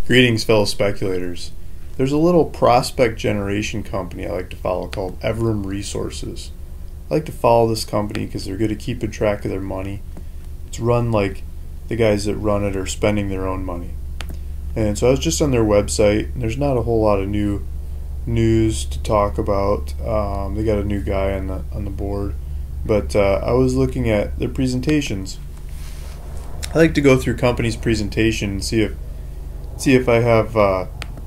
Greetings, fellow speculators. There's a little prospect generation company I like to follow called Evrim Resources. I like to follow this company because they're good at keeping track of their money. It's run like the guys that run it are spending their own money. And so I was just on their website, and there's not a whole lot of new news to talk about. They got a new guy on the board, but I was looking at their presentations. I like to go through companies' presentation and see if I have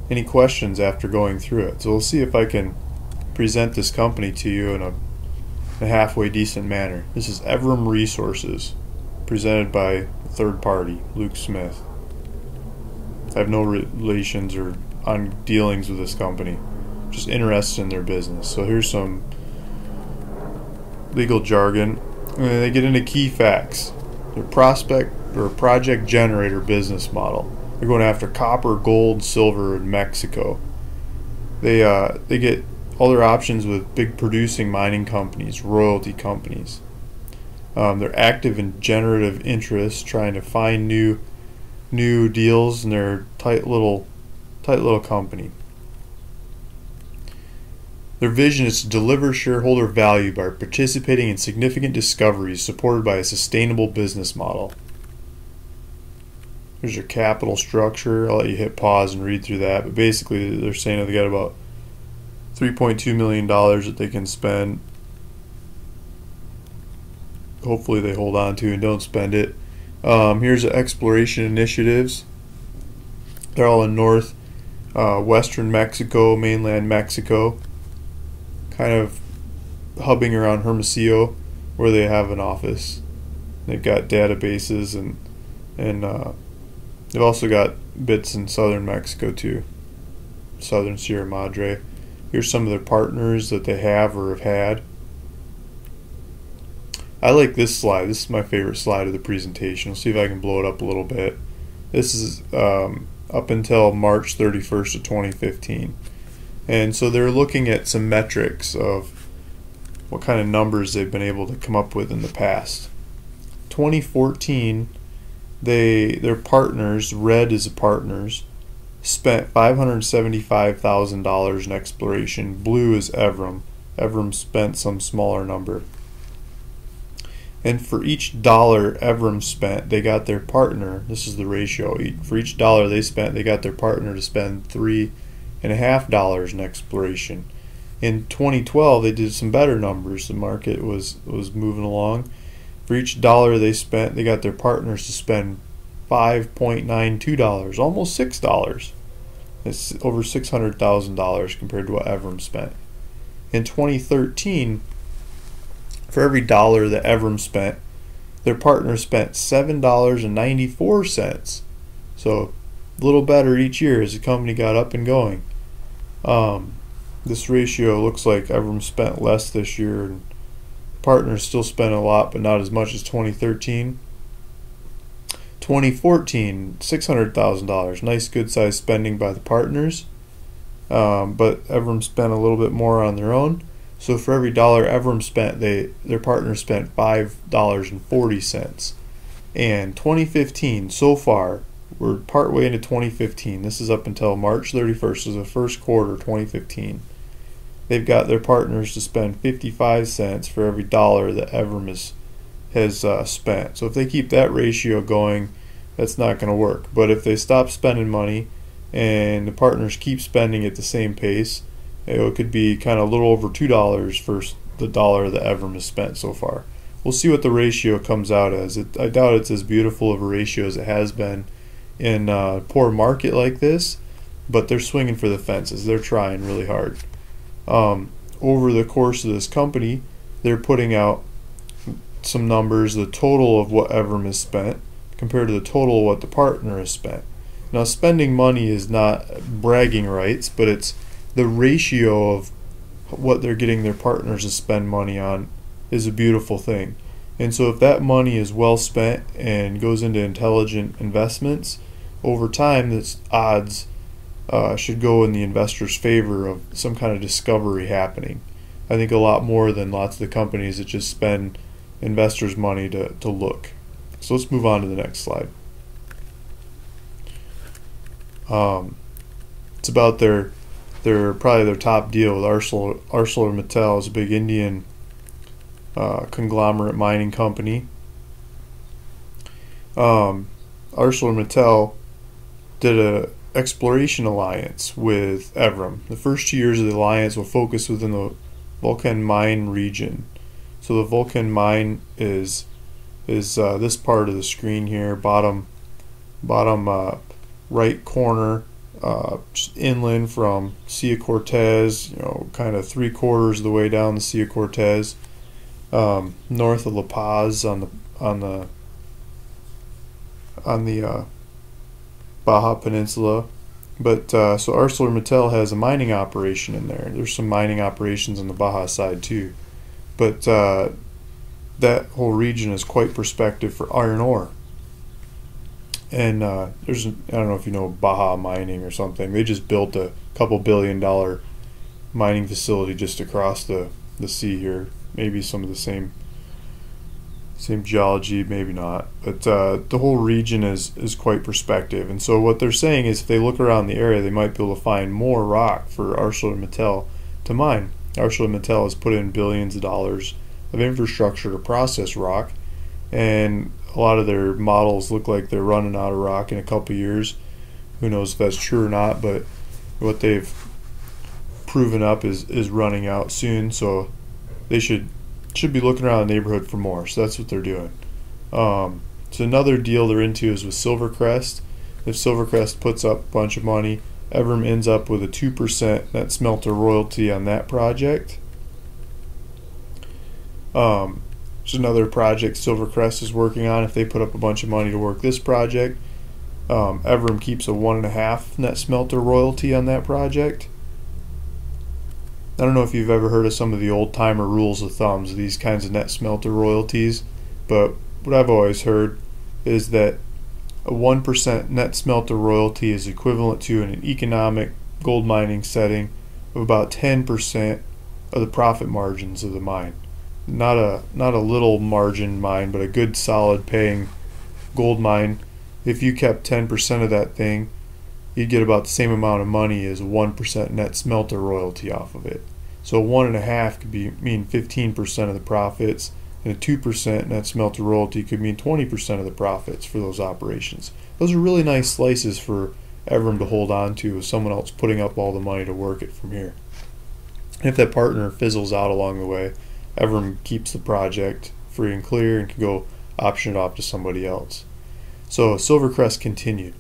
any questions after going through it. So we'll see if I can present this company to you in a halfway decent manner. This is Evrim Resources, presented by a third party, Luke Smith. I have no relations or on dealings with this company. Just interested in their business. So here's some legal jargon. And then they get into key facts. Their prospect or project generator business model. They're going after copper, gold, silver in Mexico. They get all their options with big producing mining companies, royalty companies. They're active in generative interest, trying to find new deals in their tight little company. Their vision is to deliver shareholder value by participating in significant discoveries supported by a sustainable business model. Here's your capital structure. I'll let you hit pause and read through that. But basically, they're saying that they got about $3.2 million that they can spend. Hopefully, they hold on to and don't spend it. Here's the exploration initiatives. They're all in western Mexico, mainland Mexico, kind of hubbing around Hermosillo, where they have an office. They've got databases and they've also got bits in southern Mexico too, southern Sierra Madre. Here's some of their partners that they have or have had. I like this slide. This is my favorite slide of the presentation. I'll see if I can blow it up a little bit. This is up until March 31st of 2015. And so they're looking at some metrics of what kind of numbers they've been able to come up with in the past. 2014, their partners, Red is the partners, spent $575,000 in exploration. Blue is Evrim. Evrim spent some smaller number. And for each dollar Evrim spent, they got their partner, this is the ratio, for each dollar they spent, they got their partner to spend $3.50 in exploration. In 2012, they did some better numbers. The market was moving along. For each dollar they spent, they got their partners to spend $5.92, almost $6. It's over $600,000 compared to what Evrim spent. In 2013, for every dollar that Evrim spent, their partner spent $7.94. So a little better each year as the company got up and going. This ratio looks like Evrim spent less this year, and partners still spent a lot, but not as much as 2013. 2014, $600,000. Nice, good-sized spending by the partners, but Evrim spent a little bit more on their own. So for every dollar Evrim spent, their partners spent $5.40. And 2015, so far, we're partway into 2015. This is up until March 31st, so the first quarter 2015. They've got their partners to spend 55 cents for every dollar that Evrim has spent. So if they keep that ratio going, that's not going to work. But if they stop spending money and the partners keep spending at the same pace, it could be kind of a little over $2 for the dollar that Evrim has spent so far. We'll see what the ratio comes out as. I doubt it's as beautiful of a ratio as it has been in a poor market like this, but they're swinging for the fences. They're trying really hard. Over the course of this company, they're putting out some numbers, the total of what Evrim has spent compared to the total of what the partner has spent. Now, spending money is not bragging rights, but it's the ratio of what they're getting their partners to spend money on is a beautiful thing. And so if that money is well spent and goes into intelligent investments, over time the odds should go in the investor's favor of some kind of discovery happening. I think a lot more than lots of the companies that just spend investors' money to look. So let's move on to the next slide. It's about their probably their top deal with ArcelorMittal. Is a big Indian conglomerate mining company. ArcelorMittal did a exploration alliance with Evrim. The first 2 years of the alliance will focus within the Vulcan mine region. So the Vulcan mine is this part of the screen here, bottom right corner, inland from Sea of Cortez, kind of 3/4 of the way down the Sea of Cortez, north of La Paz on the Baja Peninsula. But so ArcelorMittal has a mining operation in there. There's some mining operations on the Baja side too, but that whole region is quite prospective for iron ore. And I don't know if you know Baja Mining or something. They just built a couple $1 billion mining facility just across the sea here. Maybe some of the same geology, maybe not. But the whole region is quite prospective. And so what they're saying is if they look around the area, they might be able to find more rock for ArcelorMittal to mine. ArcelorMittal has put in billions of dollars of infrastructure to process rock, and a lot of their models look like they're running out of rock in a couple years. Who knows if that's true or not, but what they've proven up is running out soon, so they should be looking around the neighborhood for more. So that's what they're doing. So another deal they're into is with Silvercrest. If Silvercrest puts up a bunch of money, Evrim ends up with a 2% net smelter royalty on that project. There's another project Silvercrest is working on. If they put up a bunch of money to work this project, Evrim keeps a 1.5 net smelter royalty on that project. I don't know if you've ever heard of some of the old-timer rules of thumbs, these kinds of net smelter royalties, but what I've always heard is that a 1% net smelter royalty is equivalent to, in an economic gold mining setting, of about 10% of the profit margins of the mine. Not a little margin mine, but a good solid paying gold mine. If you kept 10% of that thing, you'd get about the same amount of money as a 1% net smelter royalty off of it. So 1.5 could mean 15% of the profits, and a 2% net smelter royalty could mean 20% of the profits for those operations. Those are really nice slices for Evrim to hold on to with someone else putting up all the money to work it from here. And if that partner fizzles out along the way, Evrim keeps the project free and clear and can go option it off to somebody else. So Silvercrest continued,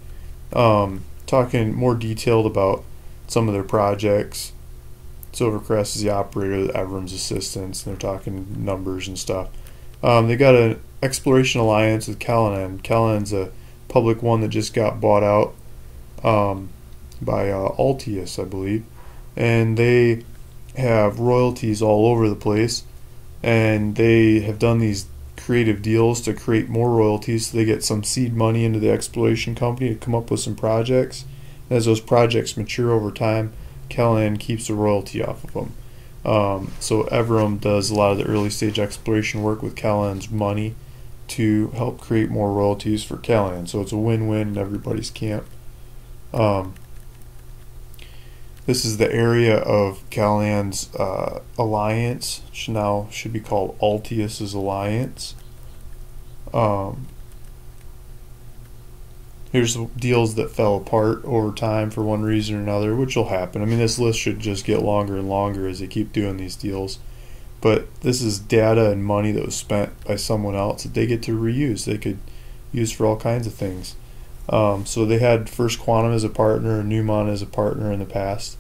talking more detailed about some of their projects. Silvercrest is the operator, Evrim's assistants, and they're talking numbers and stuff. They got an exploration alliance with Callinan. Callinan's a public one that just got bought out by Altius, I believe, and they have royalties all over the place, and they have done these creative deals to create more royalties, so they get some seed money into the exploration company to come up with some projects. And as those projects mature over time, Callinan keeps the royalty off of them. So Evrim does a lot of the early stage exploration work with Callinan's money to help create more royalties for Callinan. So it's a win-win in everybody's camp. This is the area of Callinan's alliance, which now should be called Altius's alliance. Here's deals that fell apart over time for one reason or another, which will happen. I mean, this list should just get longer and longer as they keep doing these deals. But this is data and money that was spent by someone else that they get to reuse. They could use for all kinds of things. So they had First Quantum as a partner and Newmont as a partner in the past.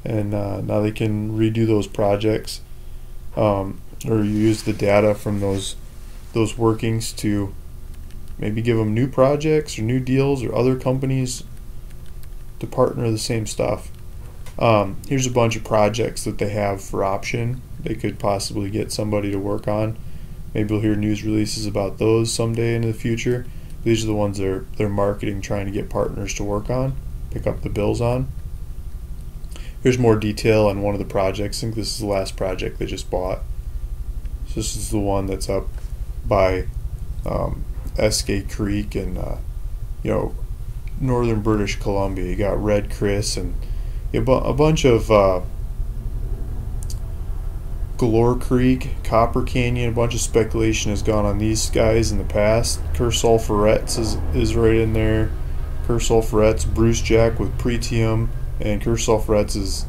And now they can redo those projects or use the data from those workings to maybe give them new projects or new deals or other companies to partner the same stuff. Here's a bunch of projects that they have for option. They could possibly get somebody to work on. Maybe we'll hear news releases about those someday in the future. These are the ones they're marketing, trying to get partners to work on, pick up the bills on. Here's more detail on one of the projects. I think this is the last project they just bought. So this is the one that's up by Eskay Creek, and northern British Columbia. You got Red Chris and a bunch of Galore Creek, Copper Canyon. A bunch of speculation has gone on these guys in the past. Kersulfurettes is right in there. Kersulfurettes, Bruce Jack with Pretium, and Kersulfurettes is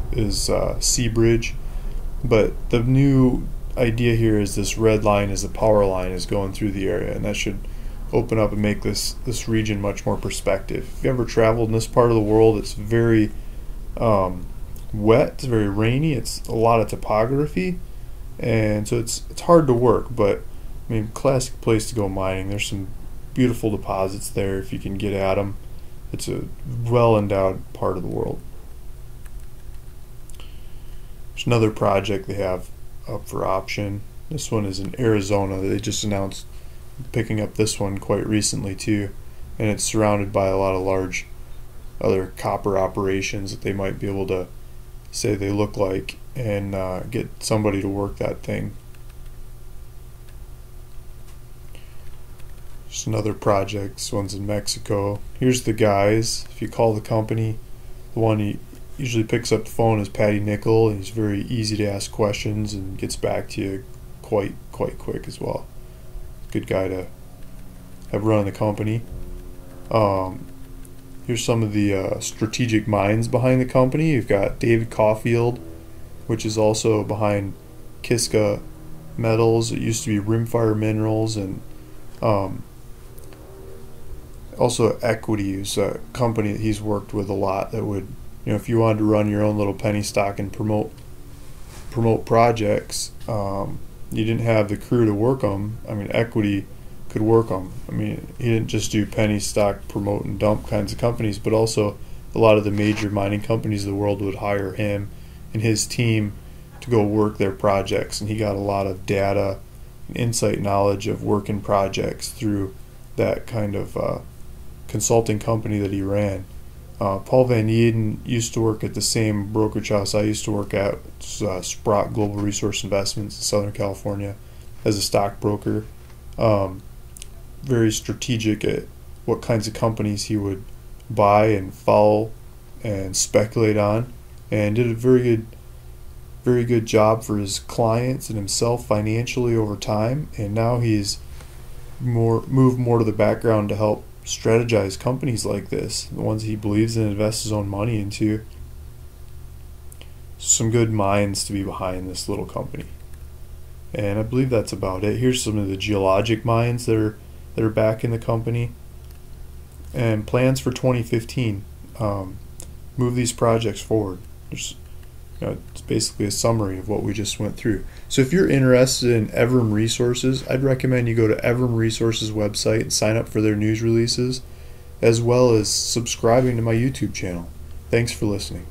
Seabridge. But the new idea here is this red line is the power line is going through the area, and that should open up and make this region much more prospective. If you ever traveled in this part of the world, it's very wet, it's very rainy, it's a lot of topography, and so it's hard to work, but I mean, classic place to go mining. There's some beautiful deposits there if you can get at them. It's a well-endowed part of the world. There's another project they have up for option. This one is in Arizona. They just announced picking up this one quite recently too, and it's surrounded by a lot of large other copper operations that they might be able to say they look like and get somebody to work that thing. Just another project. This one's in Mexico. Here's the guys. If you call the company, the one he usually picks up the phone is Patty Nickel, and he's very easy to ask questions and gets back to you quite quick as well. Good guy to have running the company. Here's some of the strategic minds behind the company. You've got David Caulfield, which is also behind Kiska Metals. It used to be Rimfire Minerals, and also Equity is a company that he's worked with a lot that would, you know, if you wanted to run your own little penny stock and promote projects, you didn't have the crew to work them. I mean, Equity could work them. I mean, he didn't just do penny stock, promote and dump kinds of companies, but also a lot of the major mining companies of the world would hire him and his team to go work their projects, and he got a lot of data and insight knowledge of working projects through that kind of consulting company that he ran. Paul Van Eden used to work at the same brokerage house I used to work at, Sprott Global Resource Investments in Southern California, as a stockbroker. Very strategic at what kinds of companies he would buy and follow and speculate on, and did a very good job for his clients and himself financially over time. And now he's moved more to the background to help strategize companies like this, the ones he believes in and invests his own money into. Some good minds to be behind this little company. And I believe that's about it. Here's some of the geologic minds that are back in the company, and plans for 2015. Move these projects forward. There's, it's basically a summary of what we just went through. So if you're interested in Evrim Resources, I'd recommend you go to Evrim Resources website and sign up for their news releases, as well as subscribing to my YouTube channel. Thanks for listening.